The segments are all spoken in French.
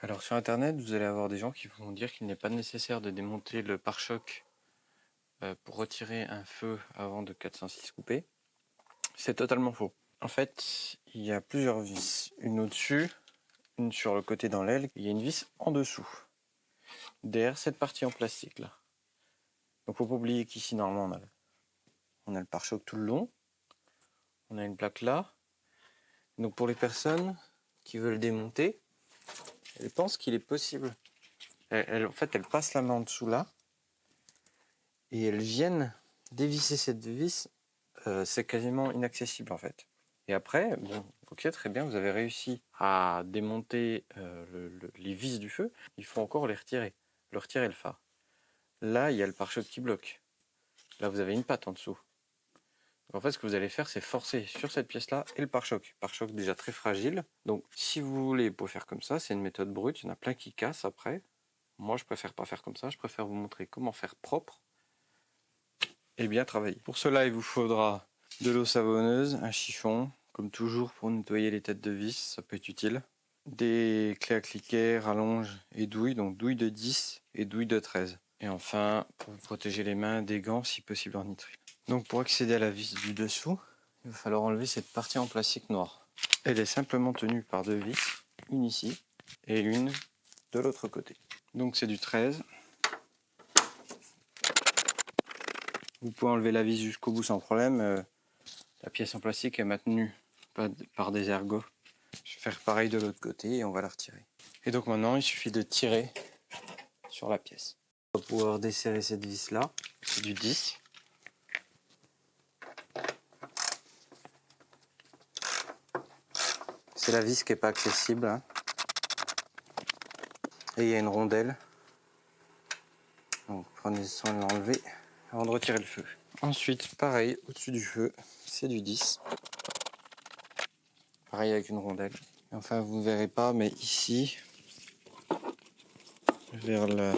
Alors sur internet, vous allez avoir des gens qui vont dire qu'il n'est pas nécessaire de démonter le pare-choc pour retirer un feu avant de 406 couper. C'est totalement faux. En fait, il y a plusieurs vis. Une au-dessus, une sur le côté dans l'aile. Il y a une vis en dessous, derrière cette partie en plastique là. Donc faut pas oublier qu'ici normalement on a le pare-choc tout le long. On a une plaque là. Donc pour les personnes qui veulent démonter, elles pensent qu'il est possible. En fait, elles passent la main en dessous là. Et elles viennent dévisser cette vis, c'est quasiment inaccessible en fait. Et après, bon, ok, très bien, vous avez réussi à démonter les vis du feu, il faut encore les retirer, le phare. Là, il y a le pare-choc qui bloque. Là, vous avez une patte en dessous. Donc, en fait, ce que vous allez faire, c'est forcer sur cette pièce-là et le pare-choc. Pare-choc déjà très fragile. Donc, si vous voulez, vous pouvez faire comme ça, c'est une méthode brute, il y en a plein qui cassent après. Moi, je préfère pas faire comme ça, je préfère vous montrer comment faire propre et bien travailler. Pour cela, il vous faudra de l'eau savonneuse, un chiffon, comme toujours pour nettoyer les têtes de vis, ça peut être utile. Des clés à cliquet, rallonge et douille, donc douille de 10 et douille de 13. Et enfin, pour vous protéger les mains, des gants si possible en nitrile. Donc pour accéder à la vis du dessous, il va falloir enlever cette partie en plastique noir. Elle est simplement tenue par deux vis, une ici et une de l'autre côté. Donc c'est du 13. Vous pouvez enlever la vis jusqu'au bout sans problème. La pièce en plastique est maintenue par des ergots. Je vais faire pareil de l'autre côté et on va la retirer. Et donc maintenant, il suffit de tirer sur la pièce. On va pouvoir desserrer cette vis là. C'est du 10. C'est la vis qui n'est pas accessible. Hein. Et il y a une rondelle. Donc prenez soin de l'enlever avant de retirer le feu. Ensuite, pareil, au-dessus du feu, c'est du 10. Pareil avec une rondelle. Et enfin, vous ne verrez pas, mais ici, vers le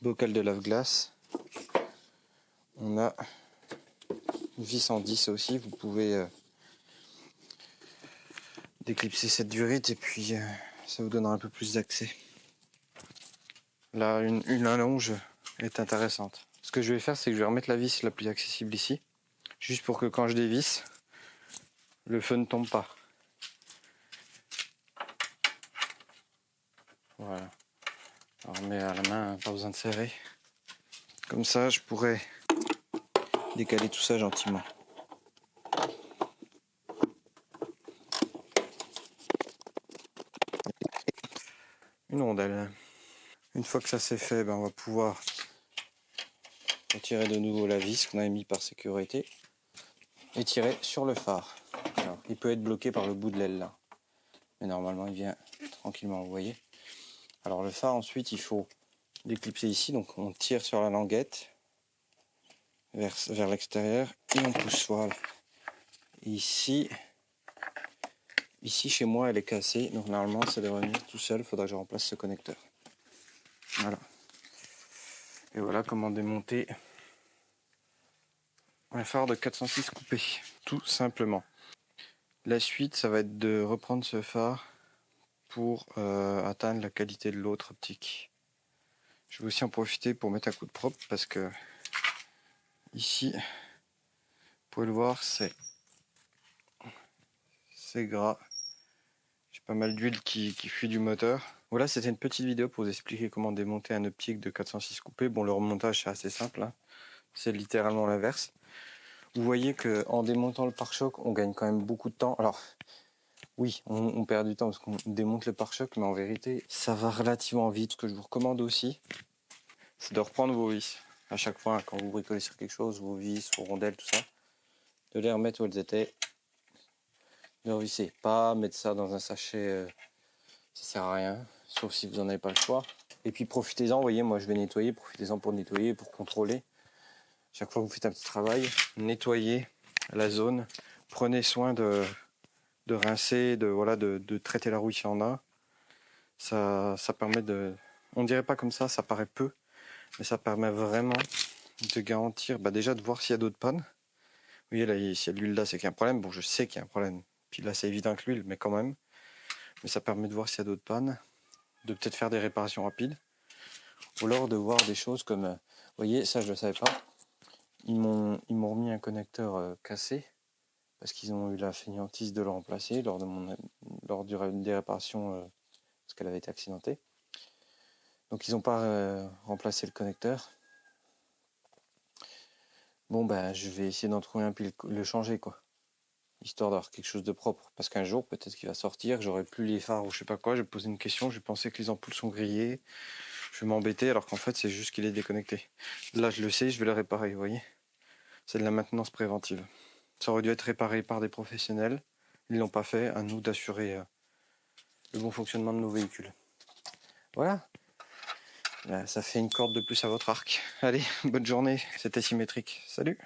bocal de lave-glace, on a une vis en 10 aussi. Vous pouvez déclipser cette durite et puis ça vous donnera un peu plus d'accès. Là, une allonge est intéressante. Ce que je vais faire, c'est que je vais remettre la vis la plus accessible ici, juste pour que quand je dévisse, le feu ne tombe pas. Voilà. Alors, on met à la main, pas besoin de serrer. Comme ça, je pourrais décaler tout ça gentiment. Une rondelle. Une fois que ça c'est fait, on va pouvoir retirer de nouveau la vis qu'on avait mis par sécurité et tirer sur le phare. Alors, il peut être bloqué par le bout de l'aile là, mais normalement il vient tranquillement, vous voyez. Alors le phare ensuite il faut déclipser ici, donc on tire sur la languette vers l'extérieur et on pousse. Voilà. Ici chez moi elle est cassée, donc normalement ça devrait venir tout seul, il faudra que je remplace ce connecteur. Voilà. Et voilà comment démonter un phare de 406 coupé, tout simplement. La suite, ça va être de reprendre ce phare pour atteindre la qualité de l'autre optique. Je vais aussi en profiter pour mettre un coup de propre parce que ici, vous pouvez le voir, c'est gras. J'ai pas mal d'huile qui fuit du moteur. Voilà, c'était une petite vidéo pour vous expliquer comment démonter un optique de 406 coupé. Bon, le remontage c'est assez simple, hein. C'est littéralement l'inverse. Vous voyez qu'en démontant le pare-choc, on gagne quand même beaucoup de temps. Alors, oui, on perd du temps parce qu'on démonte le pare-choc, mais en vérité, ça va relativement vite. Ce que je vous recommande aussi, c'est de reprendre vos vis. À chaque fois, quand vous bricolez sur quelque chose, vos vis, vos rondelles, tout ça, de les remettre où elles étaient, de revisser. Pas mettre ça dans un sachet, ça sert à rien, sauf si vous n'en avez pas le choix. Et puis profitez-en, vous voyez, moi je vais nettoyer, profitez-en pour nettoyer, pour contrôler. Chaque fois que vous faites un petit travail, nettoyez la zone, prenez soin de rincer, de traiter la rouille s'il y en a. Ça permet de... On dirait pas comme ça paraît peu, mais ça permet vraiment de garantir, déjà de voir s'il y a d'autres pannes. Vous voyez là, s'il y a de l'huile là, c'est qu'il y a un problème. Bon, je sais qu'il y a un problème. Puis là, c'est évident que l'huile, mais quand même. Mais ça permet de voir s'il y a d'autres pannes, de peut-être faire des réparations rapides, ou alors de voir des choses comme, vous voyez, ça je ne le savais pas, ils m'ont remis un connecteur cassé, parce qu'ils ont eu la fainéantise de le remplacer lors des réparations, parce qu'elle avait été accidentée. Donc ils n'ont pas remplacé le connecteur. Bon ben je vais essayer d'en trouver un puis le changer quoi. Histoire d'avoir quelque chose de propre. Parce qu'un jour peut-être qu'il va sortir, j'aurai plus les phares ou je sais pas quoi, je vais poser une question, je vais penser que les ampoules sont grillées, je vais m'embêter alors qu'en fait c'est juste qu'il est déconnecté. Là je le sais, je vais le réparer, vous voyez. C'est de la maintenance préventive. Ça aurait dû être réparé par des professionnels, ils l'ont pas fait, à nous d'assurer le bon fonctionnement de nos véhicules. Voilà. Là, ça fait une corde de plus à votre arc. Allez, bonne journée, c'était symétrique. Salut!